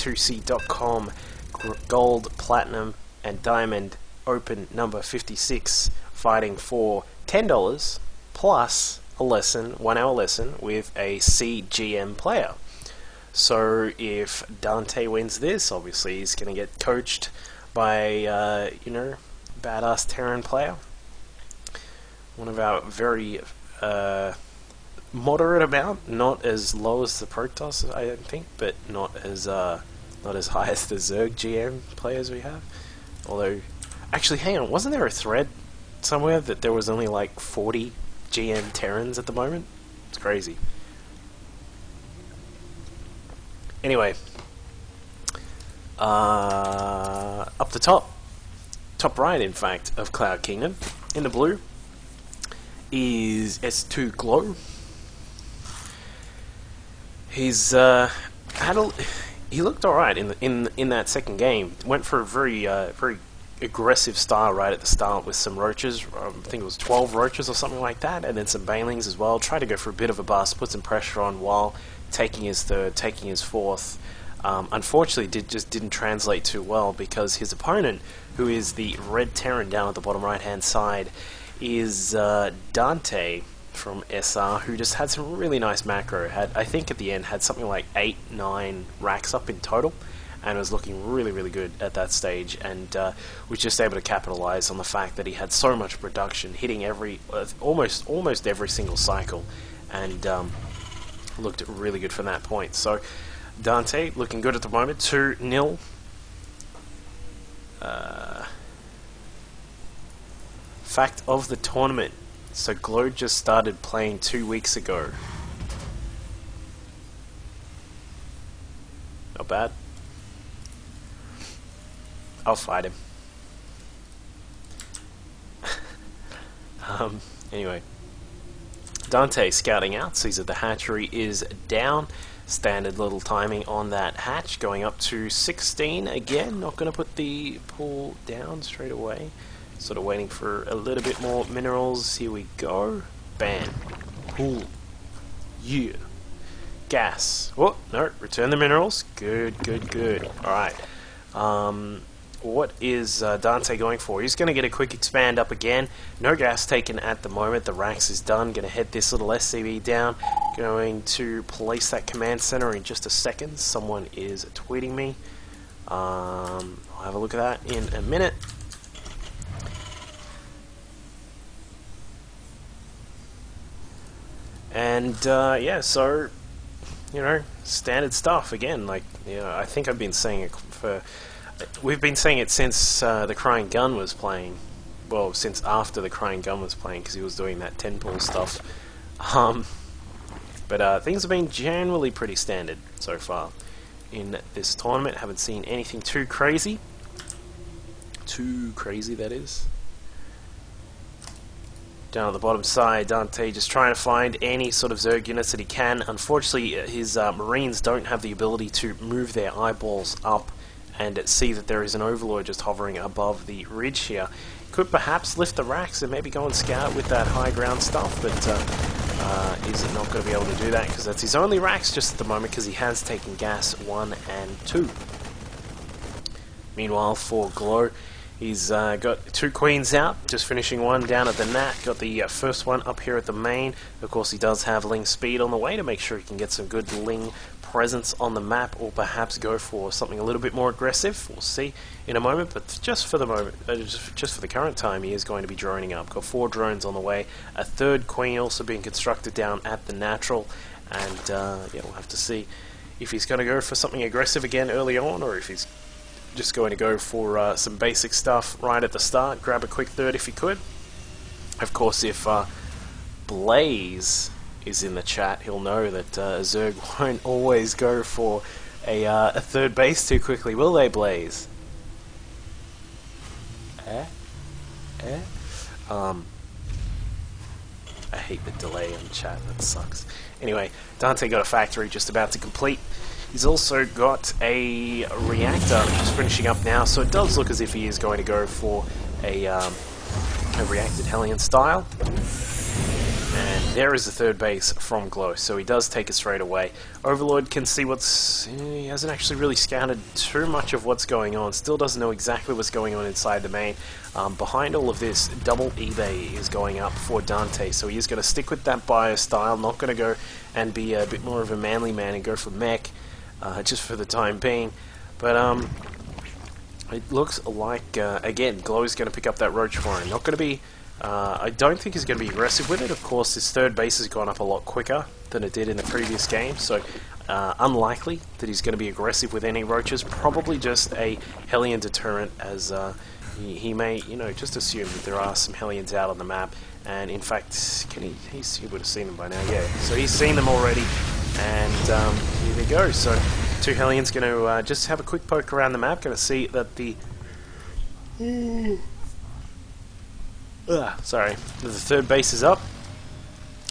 S2C.com Gold, Platinum, and Diamond Open number 56, fighting for $10 plus a lesson, 1 hour lesson with a CGM player. So if Dante wins this, obviously he's going to get coached by, badass Terran player. One of our very moderate amount, not as low as the Protoss, I don't think, but not as high as the Zerg GM players we have. Although, actually, hang on, wasn't there a thread somewhere that there was only like 40 GM Terrans at the moment? It's crazy. Anyway, up the top right, in fact, of Cloud Kingdom, in the blue, is S2Glow. He looked alright in that second game. Went for a very aggressive style right at the start with some roaches. I think it was 12 roaches or something like that, and then some banelings as well. Tried to go for a bit of a bust, put some pressure on while taking his third, taking his fourth. Unfortunately, just didn't translate too well because his opponent, who is the red Terran down at the bottom right hand side, is Dante from SR, who just had some really nice macro. I think at the end had something like 8-9 racks up in total, and was looking really, really good at that stage, and was just able to capitalize on the fact that he had so much production, hitting almost every single cycle, and looked really good from that point. So Dante looking good at the moment, 2-0. Fact of the tournament. So Glow just started playing 2 weeks ago. Not bad. I'll fight him. Anyway. Dante scouting out, sees that the hatchery is down. Standard little timing on that hatch, going up to 16 again. Not going to put the pool down straight away. Sort of waiting for a little bit more minerals. Here we go. Bam. Pool. Yeah. Gas. Oh, no. Return the minerals. Good, good, good. Alright. What is Dante going for? He's going to get a quick expand up again. No gas taken at the moment. The Rax is done. Going to head this little SCB down. Going to place that command center in just a second. Someone is tweeting me. I'll have a look at that in a minute. And yeah, so standard stuff again. Like, I think I've been saying it we've been saying it since the Crying Gun was playing. Well, since after the Crying Gun was playing, because he was doing that 10 pool stuff. But things have been generally pretty standard so far in this tournament. Haven't seen anything too crazy. Too crazy, that is. Down at the bottom side, Dante just trying to find any sort of Zerg units that he can. Unfortunately, his Marines don't have the ability to move their eyeballs up and see that there is an Overlord just hovering above the ridge here. Could perhaps lift the racks and maybe go and scout with that high ground stuff, but is not going to be able to do that because that's his only racks just at the moment, because he has taken gas 1 and 2. Meanwhile, for Glow, he's got 2 queens out, just finishing one down at the Nat. Got the first one up here at the main. Of course, he does have Ling speed on the way to make sure he can get some good Ling presence on the map, or perhaps go for something a little bit more aggressive. We'll see in a moment, but just for the moment, just for the current time, he is going to be droning up. Got 4 drones on the way. A 3rd queen also being constructed down at the natural, and yeah, we'll have to see if he's going to go for something aggressive again early on, or if he's just going to go for some basic stuff right at the start. Grab a quick 3rd if he could. Of course, if Blaze is in the chat, he'll know that Zerg won't always go for a 3rd base too quickly, will they, Blaze? I hate the delay on chat, that sucks. Anyway, Dante got a factory just about to complete. He's also got a reactor just finishing up now, so it does look as if he is going to go for a reacted Hellion style. And there is the third base from Glow, so he does take it straight away. Overlord can see what's... he hasn't actually really scouted too much of what's going on, still doesn't know exactly what's going on inside the main. Behind all of this, double eBay is going up for Dante, so he is going to stick with that bio style, not going to go and be a bit more of a manly man and go for mech, just for the time being. But it looks like, again, Glow is going to pick up that Roach for him. Not going to be... I don't think he's going to be aggressive with it. Of course, his third base has gone up a lot quicker than it did in the previous game, so unlikely that he's going to be aggressive with any roaches. Probably just a Hellion deterrent, as he may, you know, just assume that there are some Hellions out on the map. And in fact, he would have seen them by now, yeah. So he's seen them already, and here they go. So two Hellions going to just have a quick poke around the map, going to see that the... sorry, the third base is up.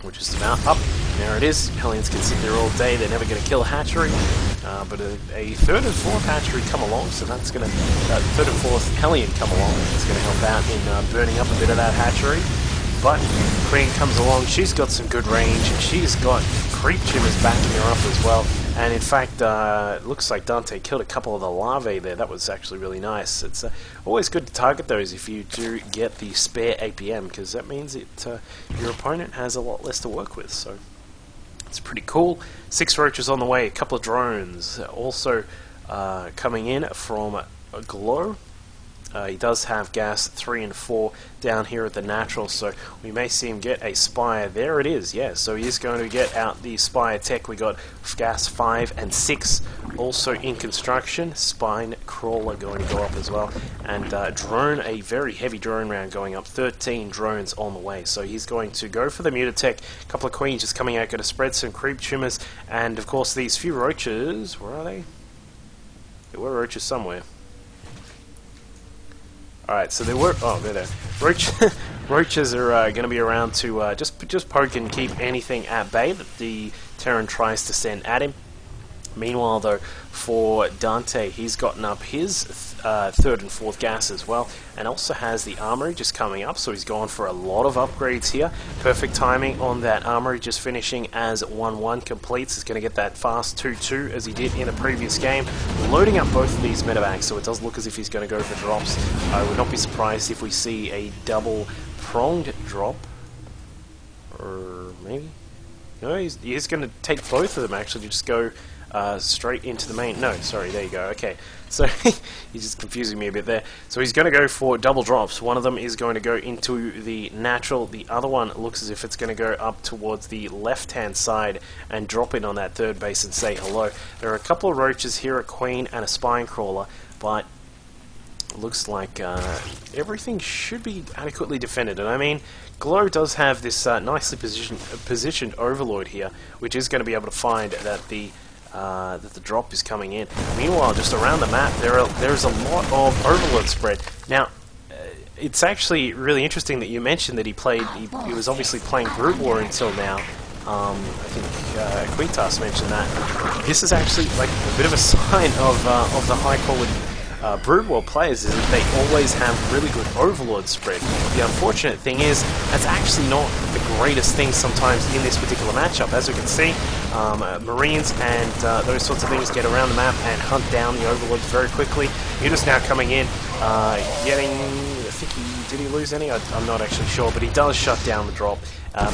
We're just about up. There it is. Hellions can sit there all day. They're never going to kill a hatchery. But a third and fourth hatchery come along, so that's going to... third and fourth Hellion come along. It's going to help out in burning up a bit of that hatchery. But Queen comes along. She's got some good range. She's got creep chimmers backing her up as well. And in fact, it looks like Dante killed a couple of the larvae there. That was actually really nice. It's always good to target those if you do get the spare APM, because that means your opponent has a lot less to work with. So it's pretty cool. 6 roaches on the way, a couple of drones also coming in from Glow. He does have gas 3 and 4 down here at the natural, so we may see him get a Spire. There it is, yeah, so he is going to get out the Spire tech. We got gas 5 and 6 also in construction. Spine Crawler going to go up as well. And drone, a very heavy drone round going up. 13 drones on the way, so he's going to go for the Mutatech. A couple of Queens just coming out, going to spread some creep tumors. And of course these few roaches, where are they? There were roaches somewhere. Alright, so there were... oh, they're there. Roaches are going to be around to just poke and keep anything at bay that the Terran tries to send at him. Meanwhile, though, for Dante, he's gotten up his third and fourth gas as well, and also has the armory just coming up, so he's gone for a lot of upgrades here. Perfect timing on that armory, just finishing as 1-1 completes. He's going to get that fast 2-2 as he did in the previous game. Loading up both of these medevacs, so it does look as if he's going to go for drops. I would not be surprised if we see a double-pronged drop, or maybe? No, he's going to take both of them, actually, just go... straight into the main... no, sorry, there you go, okay. So, he's just confusing me a bit there. So he's going to go for double drops. One of them is going to go into the natural. The other one looks as if it's going to go up towards the left-hand side and drop in on that third base and say hello. There are a couple of roaches here, a Queen and a Spine Crawler, but it looks like everything should be adequately defended. And I mean, Glow does have this nicely positioned Overlord here, which is going to be able to find that the drop is coming in. Meanwhile, just around the map, there's a lot of Overlord spread. Now, it's actually really interesting that you mentioned that he was obviously playing Brood War until now. I think Quintas mentioned that. This is actually like a bit of a sign of the high quality Brood War players, is that they always have really good Overlord spread. The unfortunate thing is, that's actually not the greatest thing sometimes in this particular matchup. As we can see, Marines and those sorts of things get around the map and hunt down the Overlords very quickly. Mutas now coming in, getting... I think did he lose any? I'm not actually sure, but he does shut down the drop.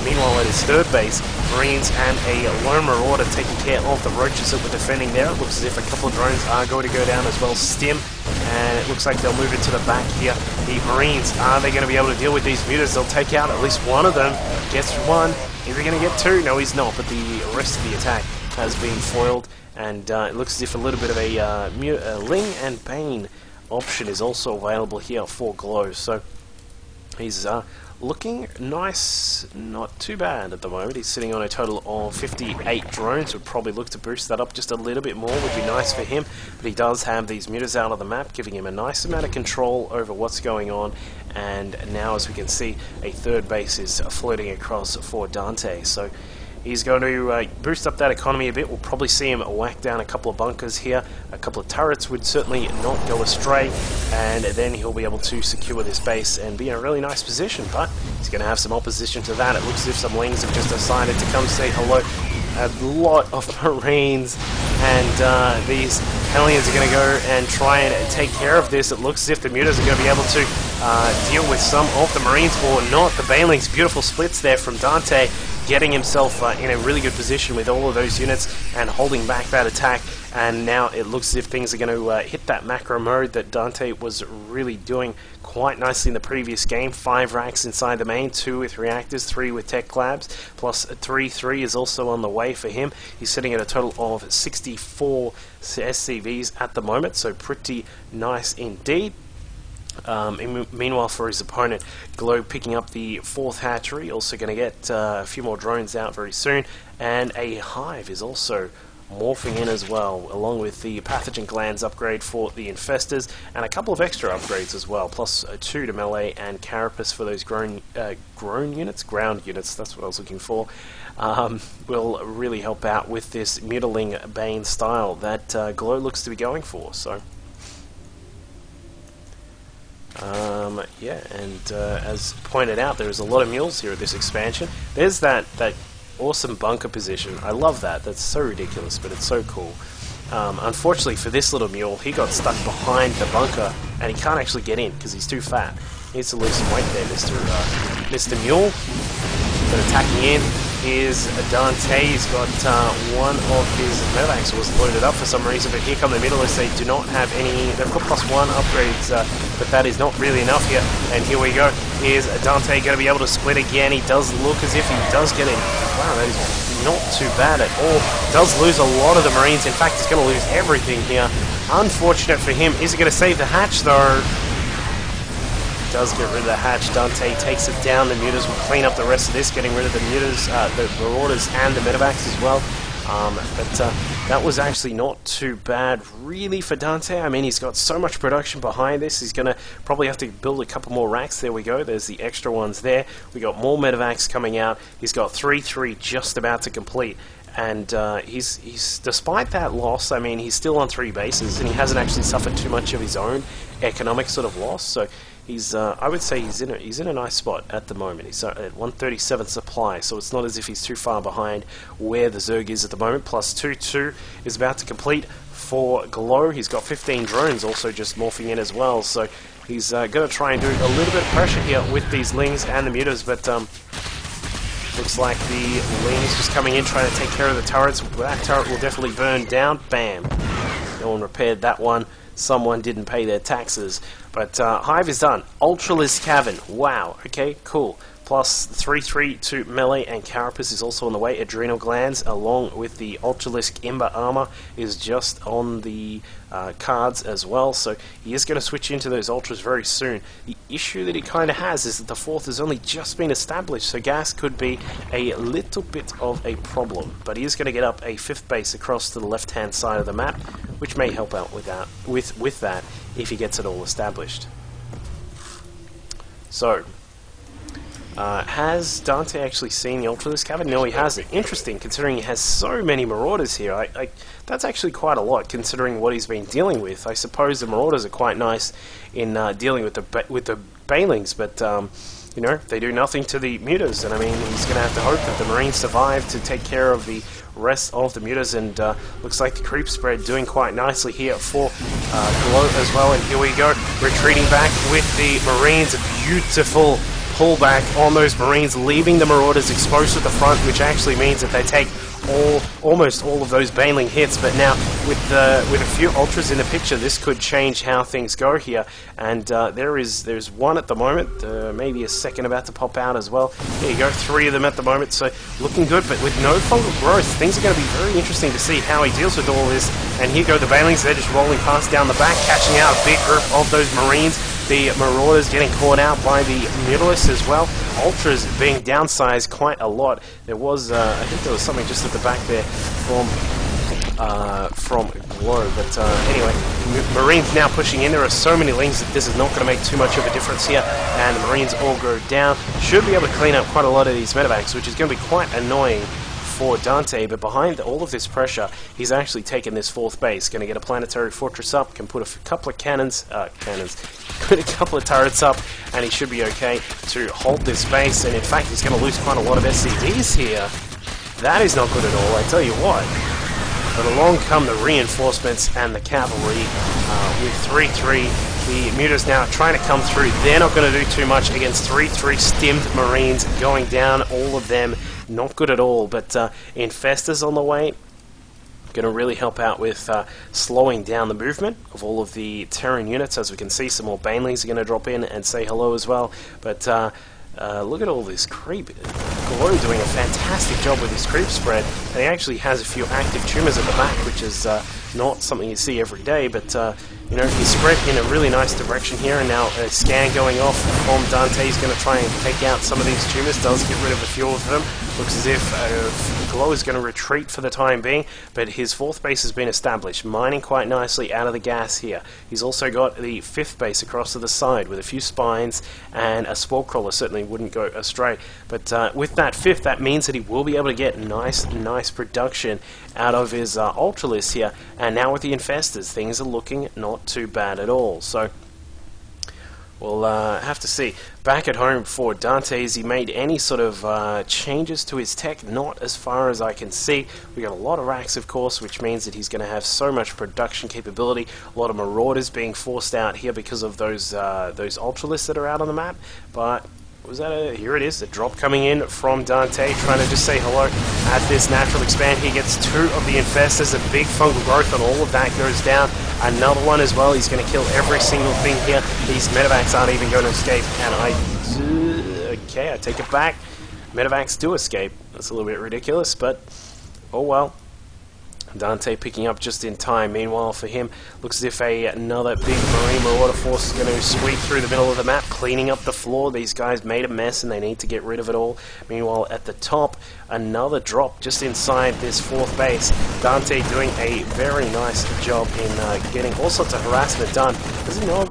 Meanwhile, at his third base, Marines and a Lone Marauder taking care of the roaches that were defending there. It looks as if a couple of drones are going to go down as well. Stim, and it looks like they'll move into the back here. The Marines, are they going to be able to deal with these mutas? They'll take out at least one of them. Gets one. Is he going to get two? No, he's not, but the rest of the attack has been foiled, and it looks as if a little bit of a Ling and Bane option is also available here for Glow. So he's looking nice, not too bad at the moment. He's sitting on a total of 58 drones. Would probably look to boost that up just a little bit more, would be nice for him. But he does have these mutas out of the map, giving him a nice amount of control over what's going on. And now, as we can see, a third base is floating across for Dante. So He's going to boost up that economy a bit. We'll probably see him whack down a couple of bunkers here. A couple of turrets would certainly not go astray, and then he'll be able to secure this base and be in a really nice position. But he's going to have some opposition to that. It looks as if some Lings have just decided to come say hello. A lot of Marines, and these Hellions are going to go and try and take care of this. It looks as if the Mutas are going to be able to deal with some of the Marines or not. The Banelings, beautiful splits there from Dante, getting himself in a really good position with all of those units and holding back that attack. And now it looks as if things are going to hit that macro mode that Dante was really doing quite nicely in the previous game. 5 racks inside the main, 2 with reactors, 3 with tech labs, plus 3 is also on the way for him. He's sitting at a total of 64 SCVs at the moment, so pretty nice indeed. Meanwhile, for his opponent, Glow picking up the 4th hatchery, also going to get a few more drones out very soon, and a hive is also morphing in as well, along with the pathogen glands upgrade for the infestors, and a couple of extra upgrades as well, plus 2 to melee and carapace for those ground units, that's what I was looking for, will really help out with this Mutiling Bane style that Glow looks to be going for. So yeah, and as pointed out, there's a lot of mules here at this expansion. There's that awesome bunker position. I love that. That's so ridiculous, but it's so cool. Unfortunately for this little mule, he got stuck behind the bunker, and he can't actually get in because he's too fat. He needs to lose some weight there, Mr. Mule. But attacking in is Dante. He's got one of his medevacs was loaded up for some reason, but here come the Mutalists. They do not have any. They've got +1 upgrades, but that is not really enough here. And here we go. Is Dante going to be able to split again? He does look as if he does get in. Wow, that is not too bad at all. Does lose a lot of the Marines. In fact, he's going to lose everything here. Unfortunate for him. Is he going to save the hatch though? Does get rid of the hatch. Dante takes it down. The Mutas will clean up the rest of this, getting rid of the Mutas, the Marauders, and the medevacs as well. But that was actually not too bad, really, for Dante. I mean, he's got so much production behind this. He's going to probably have to build a couple more racks. There we go. There's the extra ones there. We got more medevacs coming out. He's got 3-3 just about to complete. And he's despite that loss, I mean, he's still on 3 bases, and he hasn't actually suffered too much of his own economic sort of loss. So he's, I would say, he's in a nice spot at the moment. He's at 137 supply, so it's not as if he's too far behind where the Zerg is at the moment. Plus 2-2 is about to complete for Glow. He's got 15 drones also just morphing in as well. So he's going to try and do a little bit of pressure here with these Lings and the Mutas, but looks like the Lings just coming in, trying to take care of the turrets. That turret will definitely burn down. Bam. No one repaired that one. Someone didn't pay their taxes. But Hive is done. Ultralisk Cavern. Wow. Okay, cool. Plus 3-3 to melee, and Carapace is also on the way. Adrenal Glands, along with the Ultralisk Ember Armor, is just on the cards as well. So he is going to switch into those Ultras very soon. The issue that he kind of has is that the 4th has only just been established, so gas could be a little bit of a problem. But he is going to get up a 5th base across to the left-hand side of the map, which may help out with that if he gets it all established. So has Dante actually seen the Ultralisk Cavern? No, he hasn't. Interesting, considering he has so many Marauders here. That's actually quite a lot, considering what he's been dealing with. I suppose the Marauders are quite nice in dealing with the Banelings, but you know, they do nothing to the Mutas, and I mean, he's going to have to hope that the Marines survive to take care of the rest of the Mutas, and looks like the creep spread doing quite nicely here for Glow as well. And here we go, retreating back with the Marines. Beautiful pullback on those Marines, leaving the Marauders exposed at the front, which actually means that they take almost all of those Baneling hits. But now with a few Ultras in the picture, this could change how things go here. And there's one at the moment, maybe a second about to pop out as well. There you go, 3 of them at the moment, so looking good. But with no fungal growth, things are going to be very interesting to see how he deals with all this. And here go the Banelings, they're just rolling past down the back, catching out a big group of those Marines. The Marauders getting caught out by the Mutalists as well. Ultras being downsized quite a lot. There was, I think there was something just at the back there from Glow. But anyway, Marines now pushing in. There are so many Lings that this is not going to make too much of a difference here. And the Marines all go down. Should be able to clean up quite a lot of these medevacs, which is going to be quite annoying for Dante, but behind all of this pressure, he's actually taken this 4th base. Going to get a planetary fortress up, can put a couple of put a couple of turrets up, and he should be okay to hold this base. And in fact, he's going to lose quite a lot of SCVs here. That is not good at all, I tell you what. But along come the reinforcements and the cavalry with 3-3. The Mutas now trying to come through. They're not going to do too much against 3-3 stimmed Marines going down, all of them. Not good at all, but Infestors on the way. Going to really help out with slowing down the movement of all of the Terran units. As we can see, some more Banelings are going to drop in and say hello as well. But look at all this creep. Glow doing a fantastic job with his creep spread, and he actually has a few active tumors at the back, which is not something you see every day, but you know, he's spread in a really nice direction here, and now a scan going off from Dante. He's going to try and take out some of these tumors, does get rid of a few of them. Looks as if Glow is going to retreat for the time being, but his 4th base has been established, mining quite nicely out of the gas here. He's also got the 5th base across to the side with a few spines, and a Spore Crawler certainly wouldn't go astray. But with that 5th, that means that he will be able to get nice production out of his Ultralisk here, and now with the Infestors, things are looking not too bad at all. So we'll have to see. Back at home for Dante, has he made any sort of changes to his tech? Not as far as I can see. We got a lot of racks, of course, which means that he's going to have so much production capability. A lot of Marauders being forced out here because of those Ultralisks that are out on the map. But was that here it is, a drop coming in from Dante, trying to just say hello at this natural expand. He gets 2 of the Infestors, a big fungal growth, and all of that goes down. Another one as well. He's going to kill every single thing here. These medevacs aren't even going to escape, and okay, I take it back. Medevacs do escape. That's a little bit ridiculous, but oh well. Dante picking up just in time. Meanwhile, for him, looks as if another big Marine Marauder force is going to sweep through the middle of the map, cleaning up the floor. These guys made a mess and they need to get rid of it all. Meanwhile, at the top, another drop just inside this 4th base. Dante doing a very nice job in getting all sorts of harassment done.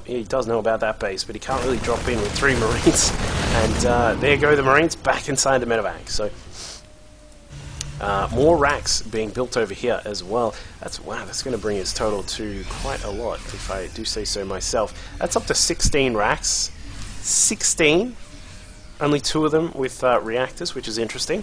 He does know about that base, but he can't really drop in with 3 Marines. And there go the Marines back inside the medevac. So more racks being built over here as well. Wow, that's going to bring his total to quite a lot, if I do say so myself. That's up to 16 racks. 16. Only 2 of them with reactors, which is interesting.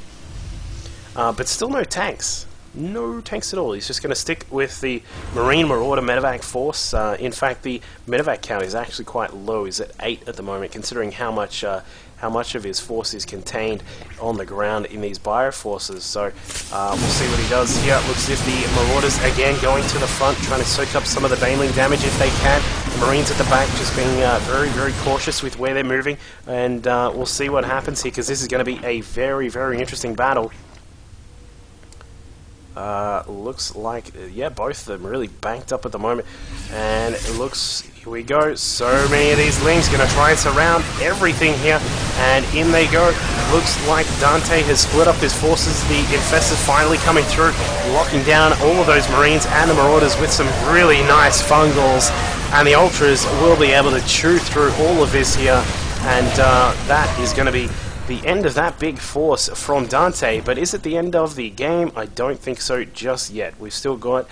But still no tanks. No tanks at all. He's just going to stick with the Marine Marauder medevac force. In fact, the medevac count is actually quite low. He's at 8 at the moment, considering how much of his force is contained on the ground in these bioforces. So we'll see what he does here. It looks as if the Marauders again going to the front, trying to soak up some of the Baneling damage if they can. The Marines at the back just being very cautious with where they're moving, and we'll see what happens here, because this is going to be a very interesting battle. Looks like, yeah, both of them really banked up at the moment, and it looks, here we go, so many of these Lings going to try and surround everything here, and in they go. Looks like Dante has split up his forces. The Infestors finally coming through, locking down all of those Marines and the Marauders with some really nice fungals, and the Ultras will be able to chew through all of this here, and that is going to be the end of that big force from Dante. But is it the end of the game? I don't think so just yet. We've still got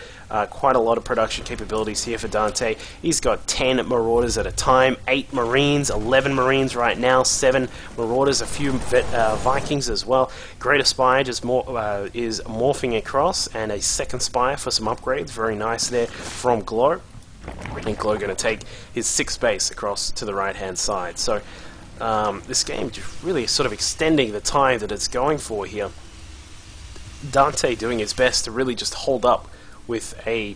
quite a lot of production capabilities here for Dante. He's got 10 Marauders at a time, 8 Marines, 11 Marines right now, 7 Marauders, a few Vikings as well. Greater Spire is morphing across, and a second Spire for some upgrades. Very nice there from Glow. And Glow going to take his 6th base across to the right-hand side. So this game just really sort of extending the time that it's going for here. Dante doing his best to really just hold up with a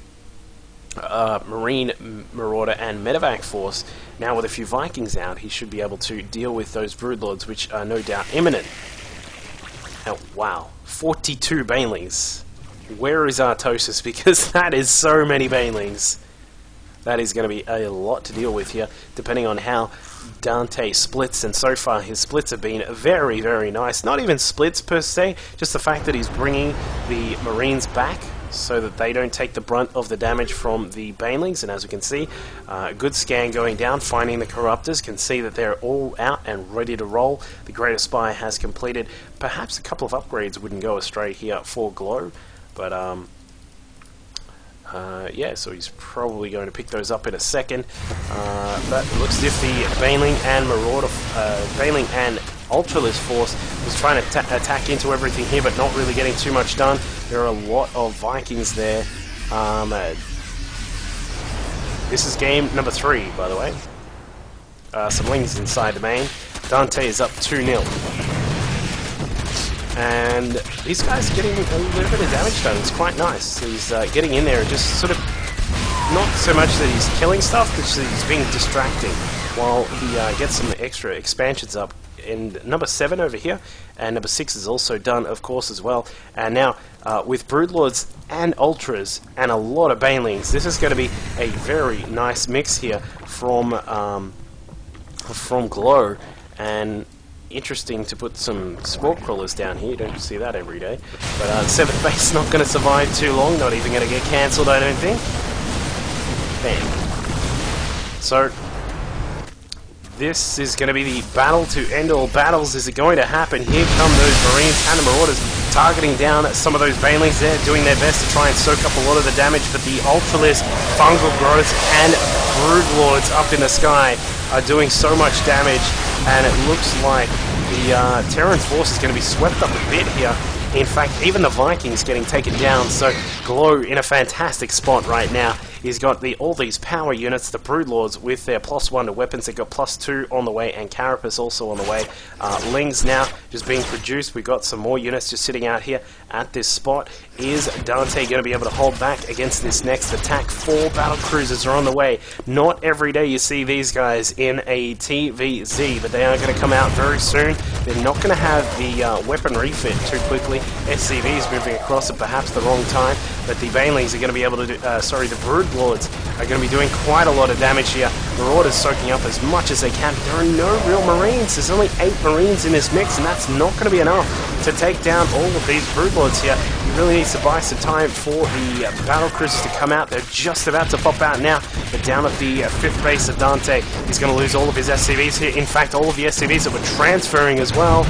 Marine Marauder and medevac force. Now with a few Vikings out, he should be able to deal with those Broodlords, which are no doubt imminent. Oh, wow, 42 Banelings. Where is Artosis? Because that is so many Banelings. That is going to be a lot to deal with here, depending on how Dante splits, and so far his splits have been very nice. Not even splits per se, just the fact that he's bringing the Marines back so that they don't take the brunt of the damage from the banelings. And as we can see, good scan going down, finding the corruptors, can see that they're all out and ready to roll. The Greater Spy has completed. Perhaps a couple of upgrades wouldn't go astray here for Glow, but yeah, so he's probably going to pick those up in a second. But it looks as if the Baneling and Marauder, Baneling and Ultralisk Force was trying to attack into everything here, but not really getting too much done. There are a lot of Vikings there. This is game number 3, by the way. Some Lings inside the main. Dante is up 2-0. And these guys are getting a little bit of damage done. It's quite nice. He's getting in there and just sort of, not so much that he's killing stuff, but he's being distracting while he gets some extra expansions up. And number 7 over here, and number 6 is also done, of course, as well. And now, with Broodlords and Ultras and a lot of Banelings, this is going to be a very nice mix here from Glow. And interesting to put some Spore Crawlers down here. You don't see that every day. But 7th base not going to survive too long. Not even going to get cancelled, I don't think. Bam. So this is going to be the battle to end all battles. Is it going to happen? Here come those Marines and the Marauders targeting down some of those Banelings there, doing their best to try and soak up a lot of the damage, but the Ultralisk, Fungal Growth, and Broodlords up in the sky are doing so much damage, and it looks like the Terran force is going to be swept up a bit here. In fact, even the Vikings getting taken down, so Glow in a fantastic spot right now. He's got all these power units, the Broodlords with their +1 to weapons. They've got +2 on the way, and Carapace also on the way. Lings now just being produced. We've got some more units just sitting out here at this spot. Is Dante going to be able to hold back against this next attack? 4 battle cruisers are on the way. Not every day you see these guys in a TVZ, but they are going to come out very soon. They're not going to have the weapon refit too quickly. SCV is moving across at perhaps the wrong time, but the Banelings are going to be able to do, the Broodlords are going to be doing quite a lot of damage here. Marauders soaking up as much as they can. There are no real Marines. There's only 8 Marines in this mix, and that's not going to be enough to take down all of these Broodlords here. You really need to buy some time for the battle cruisers to come out. They're just about to pop out now, but down at the 5th base of Dante, he's going to lose all of his SCVs here. In fact, all of the SCVs that were transferring as well,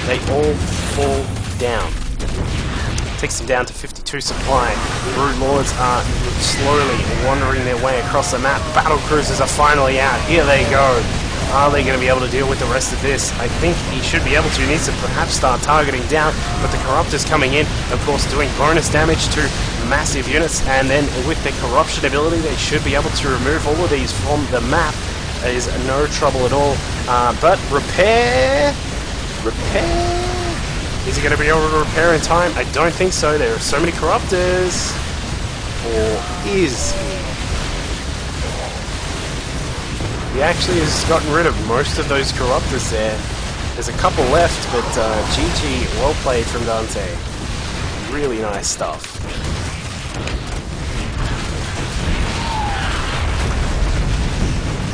they all fall down. Takes them down to 52 supply. Broodlords are slowly wandering their way across the map. Battle cruisers are finally out. Here they go. Are they going to be able to deal with the rest of this? I think he should be able to. He needs to perhaps start targeting down, but the Corruptors coming in, of course, doing bonus damage to massive units, and then with the corruption ability, they should be able to remove all of these from the map. There is no trouble at all. But repair. Is he going to be able to repair in time? I don't think so. There are so many Corruptors. Or is he? He actually has gotten rid of most of those Corruptors there. There's a couple left, but GG, well played from Dante. Really nice stuff.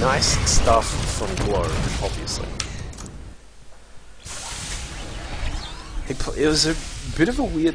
Nice stuff from Glow, obviously. It was a bit of a weird